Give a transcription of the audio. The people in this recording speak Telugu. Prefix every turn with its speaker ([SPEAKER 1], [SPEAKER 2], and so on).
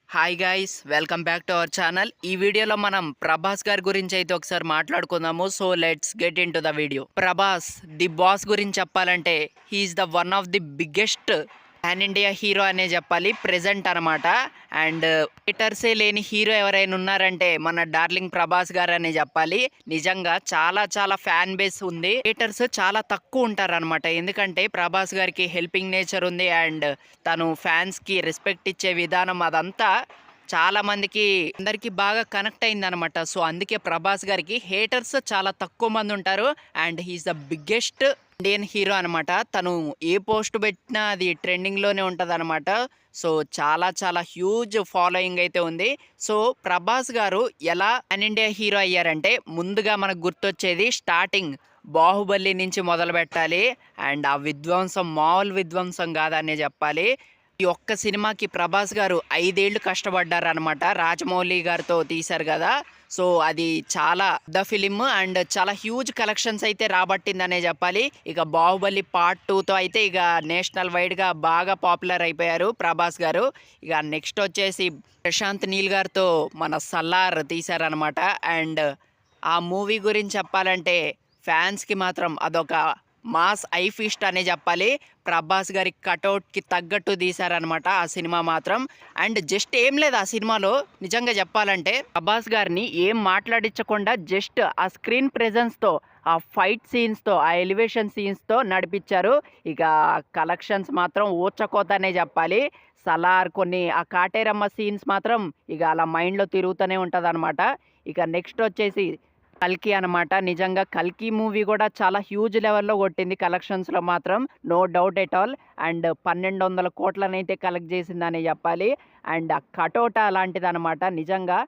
[SPEAKER 1] Hi guys, welcome back to our channel. ఈ వీడియోలో మనం ప్రభాస్ గారి గురించి అయితే ఒకసారి మాట్లాడుకుందాము. So let's get into the video. Prabhas the boss గురించి చెప్పాలంటే he's the one of the biggest pan India hero అనే చెప్పాలి ప్రెజెంట్ అనమాట. అండ్ హేటర్సే లేని హీరో ఎవరైనా ఉన్నారంటే మన డార్లింగ్ ప్రభాస్ గారు అనే చెప్పాలి. నిజంగా చాలా చాలా ఫ్యాన్ బేస్ ఉంది. హేటర్స్ చాలా తక్కువ ఉంటారనమాట, ఎందుకంటే ప్రభాస్ గారికి హెల్పింగ్ నేచర్ ఉంది. అండ్ తను ఫ్యాన్స్కి రెస్పెక్ట్ ఇచ్చే విధానం అదంతా చాలా మందికి అందరికి బాగా కనెక్ట్ అయిందనమాట. సో అందుకే ప్రభాస్ గారికి హేటర్స్ చాలా తక్కువ మంది ఉంటారు. And he's the biggest Indian hero అనమాట. తను ఏ పోస్ట్ పెట్టినా అది ట్రెండింగ్లోనే ఉంటుంది అనమాట. సో చాలా చాలా హ్యూజ్ ఫాలోయింగ్ అయితే ఉంది. సో ప్రభాస్ గారు ఎలా పాన్ ఇండియా హీరో అయ్యారంటే ముందుగా మనకు గుర్తొచ్చేది స్టార్టింగ్ బాహుబలి నుంచి మొదలు పెట్టాలి. అండ్ ఆ విధ్వంసం మామూలు విధ్వంసం కాదనే చెప్పాలి. ఈ ఒక్క సినిమాకి ప్రభాస్ గారు 5 ఏళ్ళు కష్టపడ్డారనమాట. రాజమౌళి గారితో తీశారు కదా. సో అది చాలా పెద్ద ఫిలిం అండ్ చాలా హ్యూజ్ కలెక్షన్స్ అయితే రాబట్టిందనే చెప్పాలి. ఇక బాహుబలి పార్ట్ 2తో అయితే ఇక నేషనల్ వైడ్గా బాగా పాపులర్ అయిపోయారు ప్రభాస్ గారు. ఇక నెక్స్ట్ వచ్చేసి ప్రశాంత్ నీల్ గారితో మన సల్లార్ తీశారనమాట. అండ్ ఆ మూవీ గురించి చెప్పాలంటే ఫ్యాన్స్కి మాత్రం అదొక మాస్ ఐ ఫీస్ట్ అనే చెప్పాలి. ప్రభాస్ గారి కటౌట్కి తగ్గట్టు తీశారనమాట ఆ సినిమా మాత్రం. అండ్ జస్ట్ ఏం లేదు ఆ సినిమాలో, నిజంగా చెప్పాలంటే ప్రభాస్ గారిని ఏం మాట్లాడించకుండా జస్ట్ ఆ స్క్రీన్ ప్రెజెన్స్తో, ఆ ఫైట్ సీన్స్తో, ఆ ఎలివేషన్ సీన్స్తో నడిపించారు. ఇక కలెక్షన్స్ మాత్రం ఊచకోతనే చెప్పాలి. సలార్ కొన్ని ఆ కాటేరమ్మ సీన్స్ మాత్రం ఇక అలా మైండ్లో తిరుగుతూనే ఉంటుంది అనమాట. ఇక నెక్స్ట్ వచ్చేసి కల్కి అనమాట. నిజంగా కల్కి మూవీ కూడా చాలా హ్యూజ్ లెవెల్లో కొట్టింది కలెక్షన్స్లో మాత్రం, no doubt at all. And 1200 కోట్లనైతే కలెక్ట్ చేసిందని చెప్పాలి. అండ్ ఆ కటౌట అలాంటిది అనమాట. నిజంగా